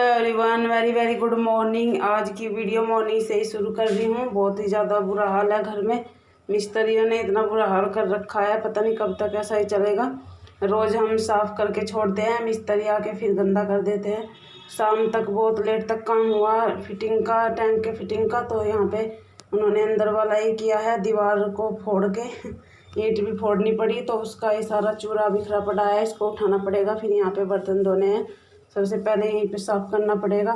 Hello everyone, very very good morning. आज की video morning से ही शुरू कर रही हूँ। बहुत ही ज़्यादा बुरा हाल है घर में। मिस्त्रियों ने इतना बुरा हाल कर रखा है, पता नहीं कब तक ऐसा ही चलेगा। रोज़ हम साफ़ करके छोड़ते हैं, मिस्त्री आके फिर गंदा कर देते हैं। शाम तक बहुत लेट तक काम हुआ फिटिंग का, टैंक के फिटिंग का। तो यहाँ पे उन्होंने अंदर वाला ही किया है, दीवार को फोड़ के ईंट भी फोड़नी पड़ी। तो उसका ये सारा चूरा बिखरा पड़ा है, इसको उठाना पड़ेगा। फिर यहाँ पे बर्तन धोने हैं, सबसे पहले यहीं पे साफ़ करना पड़ेगा।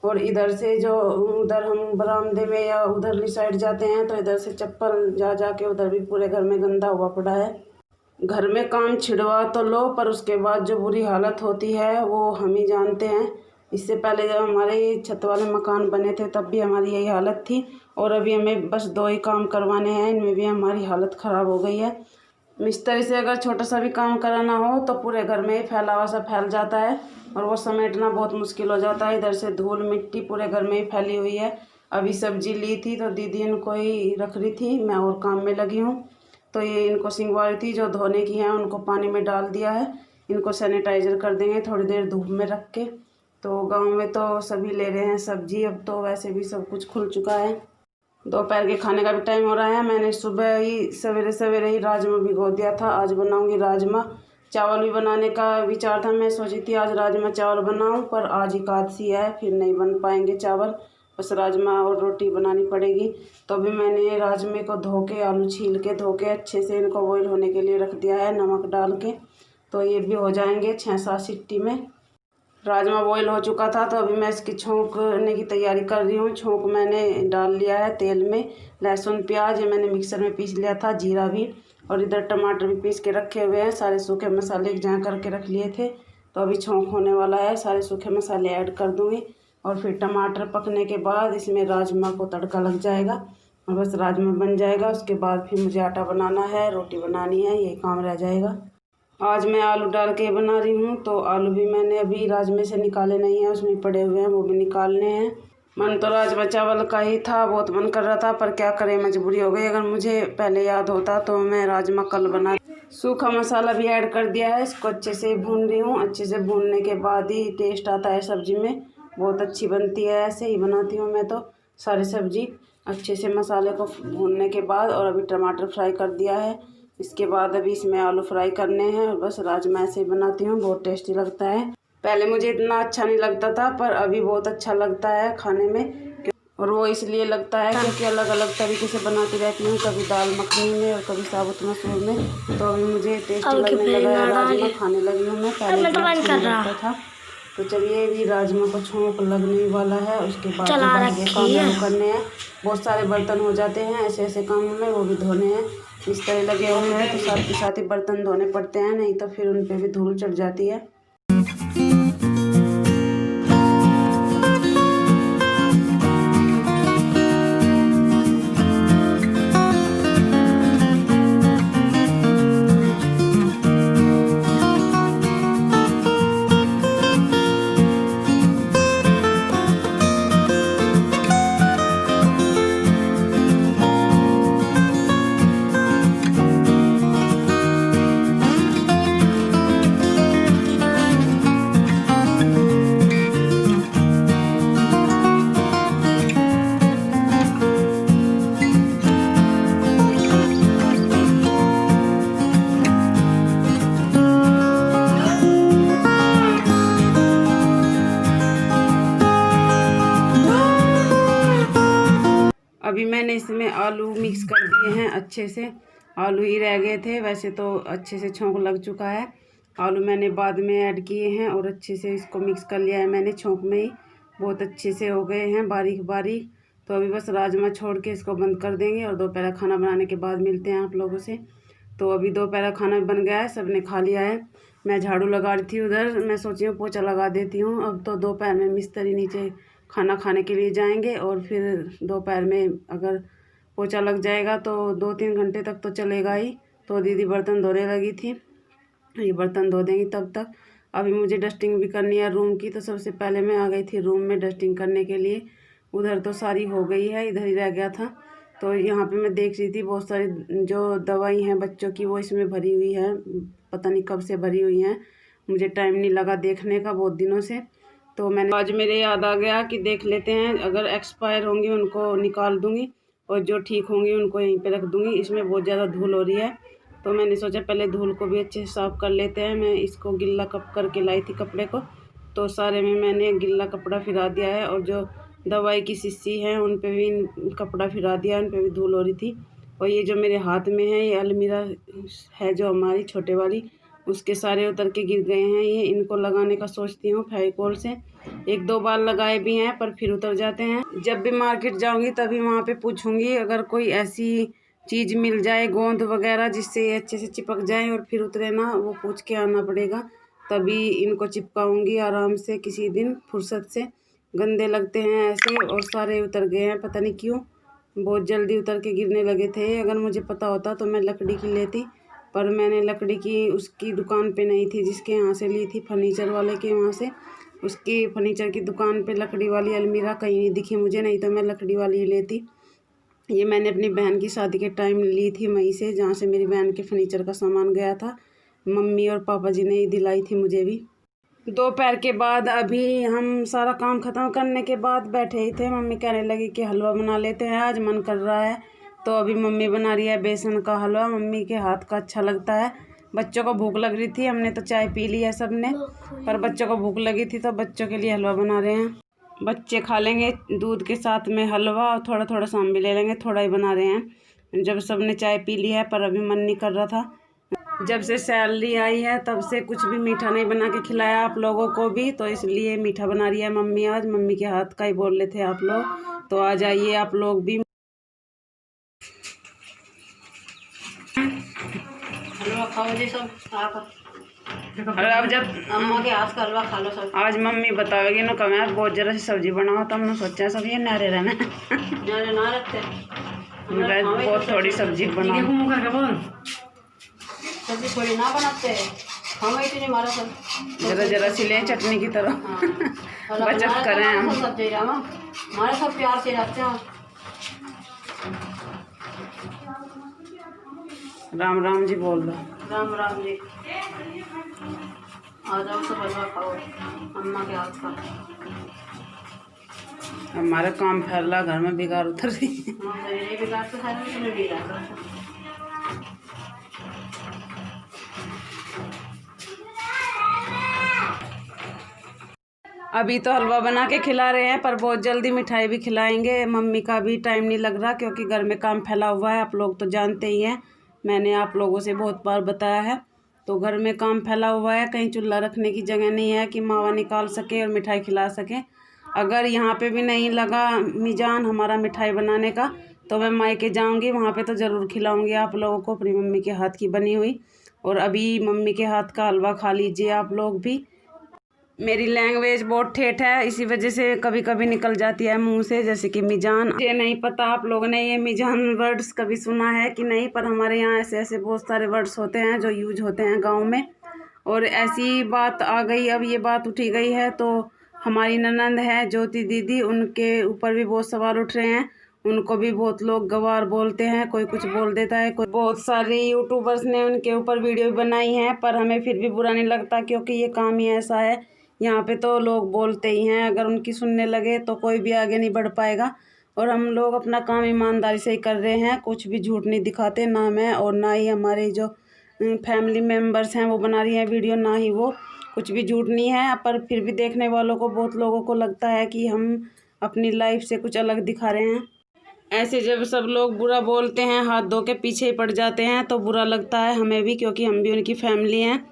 और इधर से जो उधर हम बरामदे में या उधरली साइड जाते हैं तो इधर से चप्पल जा जा के उधर भी पूरे घर में गंदा हुआ पड़ा है। घर में काम छिड़वा तो लो, पर उसके बाद जो बुरी हालत होती है वो हम ही जानते हैं। इससे पहले जब हमारे छत वाले मकान बने थे तब भी हमारी यही हालत थी। और अभी हमें बस 2 ही काम करवाने हैं, इनमें भी हमारी हालत ख़राब हो गई है। मिस्त्री से अगर छोटा सा भी काम कराना हो तो पूरे घर में ही फैलावा सा फैल जाता है और वो समेटना बहुत मुश्किल हो जाता है। इधर से धूल मिट्टी पूरे घर में ही फैली हुई है। अभी सब्जी ली थी तो दीदी इनको ही रख रही थी, मैं और काम में लगी हूँ। तो ये इनको सिंगवा रही थी, जो धोने की हैं उनको पानी में डाल दिया है। इनको सैनिटाइज़र कर देंगे थोड़ी देर धूप में रख के। तो गाँव में तो सभी ले रहे हैं सब्जी, अब तो वैसे भी सब कुछ खुल चुका है। दोपहर के खाने का भी टाइम हो रहा है। मैंने सुबह ही सवेरे सवेरे ही राजमा भिगो दिया था। आज बनाऊंगी राजमा। चावल भी बनाने का विचार था, मैं सोची थी आज राजमा चावल बनाऊं, पर आज एकादशी है, फिर नहीं बन पाएंगे चावल, बस राजमा और रोटी बनानी पड़ेगी। तो अभी मैंने राजमे को धो के, आलू छील के धो के अच्छे से इनको बॉईल होने के लिए रख दिया है नमक डाल के। तो ये भी हो जाएंगे 6-7 सीटी में। राजमा बॉईल हो चुका था तो अभी मैं इसकी छोंकने की तैयारी कर रही हूँ। छोंक मैंने डाल लिया है तेल में। लहसुन प्याज ये मैंने मिक्सर में पीस लिया था, जीरा भी, और इधर टमाटर भी पीस के रखे हुए हैं। सारे सूखे मसाले एक जगह करके रख लिए थे। तो अभी छोंक होने वाला है, सारे सूखे मसाले ऐड कर दूँगी और फिर टमाटर पकने के बाद इसमें राजमा को तड़का लग जाएगा और बस राजमा बन जाएगा। उसके बाद फिर मुझे आटा बनाना है, रोटी बनानी है, ये काम रह जाएगा। आज मैं आलू डाल के बना रही हूँ। तो आलू भी मैंने अभी राजमे से निकाले नहीं हैं, उसमें पड़े हुए हैं, वो भी निकालने हैं। मन तो राजमा चावल का ही था, बहुत मन कर रहा था, पर क्या करें मजबूरी हो गई। अगर मुझे पहले याद होता तो मैं राजमा कल बना। सूखा मसाला भी ऐड कर दिया है, इसको अच्छे से भून रही हूँ। अच्छे से भूनने के बाद ही टेस्ट आता है सब्जी में, बहुत अच्छी बनती है। ऐसे ही बनाती हूँ मैं तो सारी सब्जी, अच्छे से मसाले को भूनने के बाद। और अभी टमाटर फ्राई कर दिया है, इसके बाद अभी इसमें आलू फ्राई करने हैं और बस राजमा ऐसे ही बनाती हूँ, बहुत टेस्टी लगता है। पहले मुझे इतना अच्छा नहीं लगता था, पर अभी बहुत अच्छा लगता है खाने में। और वो इसलिए लगता है क्योंकि अलग अलग तरीके से बनाती रहती हूँ, कभी दाल मखनी में और कभी साबुत मसूर में। तो अभी मुझे टेस्टी लगने लगा है, राजमा खाने लगी हूँ मैं, पहले अच्छा नहीं लगता था। तो चलिए अभी राजमा को छोंक लगने वाला है, उसके बाद बाकी के काम करने हैं। बहुत सारे बर्तन हो जाते हैं ऐसे ऐसे कामों में, वो भी धोने हैं। मिस्त्री लगे हुए हैं तो साथ के साथ ही बर्तन धोने पड़ते हैं, नहीं तो फिर उन पे भी धूल चढ़ जाती है। अभी मैंने इसमें आलू मिक्स कर दिए हैं अच्छे से। आलू ही रह गए थे, वैसे तो अच्छे से छोंक लग चुका है। आलू मैंने बाद में ऐड किए हैं और अच्छे से इसको मिक्स कर लिया है मैंने छोंक में ही। बहुत अच्छे से हो गए हैं बारीक बारीक। तो अभी बस राजमा छोड़ के इसको बंद कर देंगे और दोपहर खाना बनाने के बाद मिलते हैं आप लोगों से। तो अभी दोपहर खाना बन गया है, सबने खा लिया है। मैं झाड़ू लगा रही थी उधर, मैं सोची हूँ पोछा लगा देती हूँ। अब तो दोपहर में मिस्त्री नीचे खाना खाने के लिए जाएंगे और फिर दोपहर में अगर पोछा लग जाएगा तो 2-3 घंटे तक तो चलेगा ही। तो दीदी बर्तन धोने लगी थी, ये बर्तन धो देंगी तब तक। अभी मुझे डस्टिंग भी करनी है रूम की, तो सबसे पहले मैं आ गई थी रूम में डस्टिंग करने के लिए। उधर तो सारी हो गई है, इधर ही रह गया था। तो यहाँ पे मैं देख रही थी बहुत सारी जो दवाई हैं बच्चों की, वो इसमें भरी हुई है, पता नहीं कब से भरी हुई हैं, मुझे टाइम नहीं लगा देखने का बहुत दिनों से। तो मैंने आज मेरे याद आ गया कि देख लेते हैं, अगर एक्सपायर होंगी उनको निकाल दूँगी और जो ठीक होंगी उनको यहीं पे रख दूँगी। इसमें बहुत ज़्यादा धूल हो रही है, तो मैंने सोचा पहले धूल को भी अच्छे से साफ़ कर लेते हैं। मैं इसको गिल्ला कप करके लाई थी कपड़े को, तो सारे में मैंने गिल्ला कपड़ा फिरा दिया है। और जो दवाई की शीशी है उन पे भी कपड़ा फिरा दिया, उन पे भी धूल हो रही थी। और ये जो मेरे हाथ में है ये अलमीरा है जो हमारी छोटे वाली, उसके सारे उतर के गिर गए हैं। ये इनको लगाने का सोचती हूँ फेविकोल से, 1-2 बार लगाए भी हैं पर फिर उतर जाते हैं। जब भी मार्केट जाऊँगी तभी वहाँ पे पूछूँगी अगर कोई ऐसी चीज़ मिल जाए, गोंद वगैरह, जिससे ये अच्छे से चिपक जाए और फिर उतरे ना, वो पूछ के आना पड़ेगा। तभी इनको चिपकाऊँगी आराम से किसी दिन फुर्सत से। गंदे लगते हैं ऐसे और सारे उतर गए हैं, पता नहीं क्यों, बहुत जल्दी उतर के गिरने लगे थे। अगर मुझे पता होता तो मैं लकड़ी की लेती, पर मैंने लकड़ी की उसकी दुकान पे नहीं थी जिसके यहाँ से ली थी, फर्नीचर वाले के वहाँ से। उसकी फर्नीचर की दुकान पे लकड़ी वाली अलमीरा कहीं नहीं दिखी मुझे, नहीं तो मैं लकड़ी वाली ही लेती। ये मैंने अपनी बहन की शादी के टाइम ली थी वहीं से, जहाँ से मेरी बहन के फर्नीचर का सामान गया था। मम्मी और पापा जी ने ही दिलाई थी मुझे भी। दोपहर के बाद अभी हम सारा काम ख़त्म करने के बाद बैठे ही थे। मम्मी कहने लगी कि हलवा बना लेते हैं, आज मन कर रहा है। तो अभी मम्मी बना रही है बेसन का हलवा, मम्मी के हाथ का अच्छा लगता है। बच्चों को भूख लग रही थी, हमने तो चाय पी ली है सब ने, पर बच्चों को भूख लगी थी तो बच्चों के लिए हलवा बना रहे हैं। बच्चे खा लेंगे दूध के साथ में हलवा, और थोड़ा थोड़ा शाम भी ले लेंगे, थोड़ा ही बना रहे हैं। जब सब ने चाय पी ली है पर अभी मन नहीं कर रहा था। जब से सैलरी आई है तब से कुछ भी मीठा नहीं बना के खिलाया आप लोगों को भी, तो इसलिए मीठा बना रही है मम्मी आज। मम्मी के हाथ का ही बोल रहे थे आप लोग, तो आ जाइए आप लोग भी। हलवा खाओ जी सब आप। और अब जब अम्मा के हाथ का हलवा खा लो सब। आज मम्मी बताओगी ना कम यार बहुत जरा सी सब्जी बनाओ, तो हमने सोचा सब ये नारे रहना नारे ना रखते, बहुत थोड़ी सब्जी बनाओ, सब्जी थोड़ी ना बनाते हैं, हम इतनी मारा सब जरा जरा सी ले चटनी की तरह। बचत करें हम, सब्जी हमारे सब प्यार से रखते हैं। राम राम जी बोल दो। राम राम जी। आ जाओ सब हलवा खाओ अम्मा के हाथ का। हमारा काम फैल रहा, घर में बिगाड़ उतर रही। मेरे बिगाड़ तो सारे में बिगाड़। अभी तो हलवा बना के खिला रहे हैं पर बहुत जल्दी मिठाई भी खिलाएंगे। मम्मी का भी टाइम नहीं लग रहा क्योंकि घर में काम फैला हुआ है, आप लोग तो जानते ही हैं, मैंने आप लोगों से बहुत बार बताया है। तो घर में काम फैला हुआ है, कहीं चूल्हा रखने की जगह नहीं है कि मावा निकाल सके और मिठाई खिला सके। अगर यहाँ पे भी नहीं लगा मिजान हमारा मिठाई बनाने का तो मैं मायके जाऊँगी, वहाँ पे तो ज़रूर खिलाऊँगी आप लोगों को अपनी मम्मी के हाथ की बनी हुई। और अभी मम्मी के हाथ का हलवा खा लीजिए आप लोग भी। मेरी लैंग्वेज बहुत ठेठ है, इसी वजह से कभी कभी निकल जाती है मुंह से, जैसे कि मिजान। ये नहीं पता आप लोगों ने ये मिजान वर्ड्स कभी सुना है कि नहीं, पर हमारे यहाँ ऐसे ऐसे बहुत सारे वर्ड्स होते हैं जो यूज होते हैं गांव में। और ऐसी बात आ गई, अब ये बात उठी गई है तो हमारी ननंद है ज्योति दीदी, उनके ऊपर भी बहुत सवाल उठ रहे हैं। उनको भी बहुत लोग गवार बोलते हैं, कोई कुछ बोल देता है, कोई। बहुत सारे यूट्यूबर्स ने उनके ऊपर वीडियो बनाई हैं, पर हमें फिर भी बुरा नहीं लगता क्योंकि ये काम ही ऐसा है। यहाँ पे तो लोग बोलते ही हैं, अगर उनकी सुनने लगे तो कोई भी आगे नहीं बढ़ पाएगा। और हम लोग अपना काम ईमानदारी से ही कर रहे हैं, कुछ भी झूठ नहीं दिखाते, ना मैं और ना ही हमारे जो फैमिली मेम्बर्स हैं वो बना रही हैं वीडियो, ना ही वो, कुछ भी झूठ नहीं है। पर फिर भी देखने वालों को, बहुत लोगों को लगता है कि हम अपनी लाइफ से कुछ अलग दिखा रहे हैं। ऐसे जब सब लोग बुरा बोलते हैं, हाथ धो के पीछे ही पड़ जाते हैं, तो बुरा लगता है हमें भी, क्योंकि हम भी उनकी फैमिली हैं।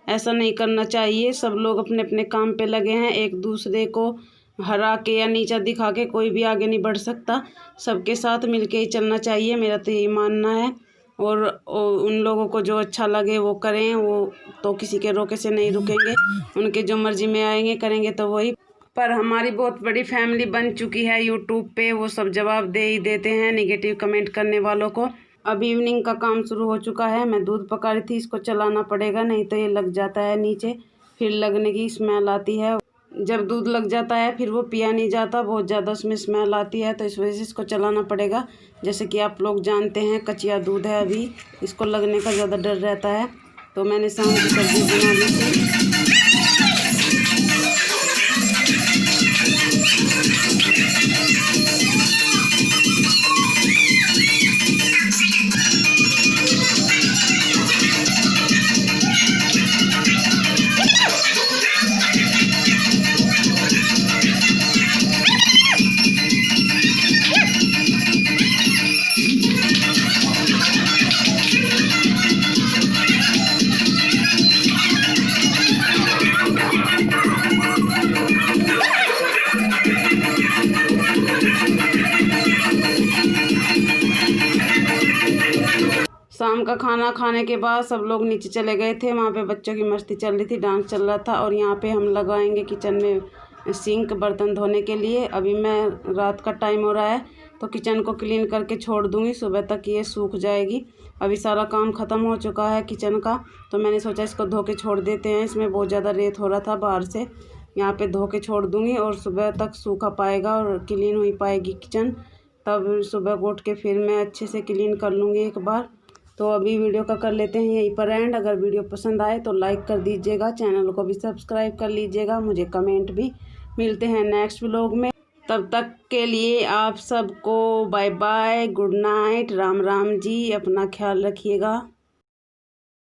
ऐसा नहीं करना चाहिए, सब लोग अपने अपने काम पे लगे हैं, एक दूसरे को हरा के या नीचा दिखा के कोई भी आगे नहीं बढ़ सकता। सबके साथ मिलके ही चलना चाहिए, मेरा तो यही मानना है। और उन लोगों को जो अच्छा लगे वो करें, वो तो किसी के रोके से नहीं रुकेंगे, उनके जो मर्जी में आएंगे करेंगे तो वही। पर हमारी बहुत बड़ी फैमिली बन चुकी है यूट्यूब पे, वो सब जवाब दे ही देते हैं नेगेटिव कमेंट करने वालों को। अब इवनिंग का काम शुरू हो चुका है, मैं दूध पका रही थी, इसको चलाना पड़ेगा नहीं तो ये लग जाता है नीचे, फिर लगने की स्मेल आती है। जब दूध लग जाता है फिर वो पिया नहीं जाता, बहुत ज़्यादा उसमें स्मेल आती है, तो इस वजह से इसको चलाना पड़ेगा। जैसे कि आप लोग जानते हैं कच्चिया दूध है, अभी इसको लगने का ज़्यादा डर रहता है। तो मैंने शाम की सब्ज़ी बना ली थी। शाम का खाना खाने के बाद सब लोग नीचे चले गए थे। वहाँ पे बच्चों की मस्ती चल रही थी, डांस चल रहा था। और यहाँ पे हम लगाएंगे किचन में सिंक बर्तन धोने के लिए। अभी मैं रात का टाइम हो रहा है तो किचन को क्लीन करके छोड़ दूँगी, सुबह तक ये सूख जाएगी। अभी सारा काम ख़त्म हो चुका है किचन का, तो मैंने सोचा इसको धो के छोड़ देते हैं। इसमें बहुत ज़्यादा रेत हो रहा था बाहर से, यहाँ पे धो के छोड़ दूँगी और सुबह तक सूखा पाएगा और क्लीन हो पाएगी किचन। तब सुबह उठ के फिर मैं अच्छे से क्लीन कर लूँगी एक बार। तो अभी वीडियो का कर लेते हैं यहीं पर एंड। अगर वीडियो पसंद आए तो लाइक कर दीजिएगा, चैनल को भी सब्सक्राइब कर लीजिएगा, मुझे कमेंट भी। मिलते हैं नेक्स्ट व्लॉग में, तब तक के लिए आप सबको bye bye, good night, Ram Ram ji. अपना ख्याल रखिएगा।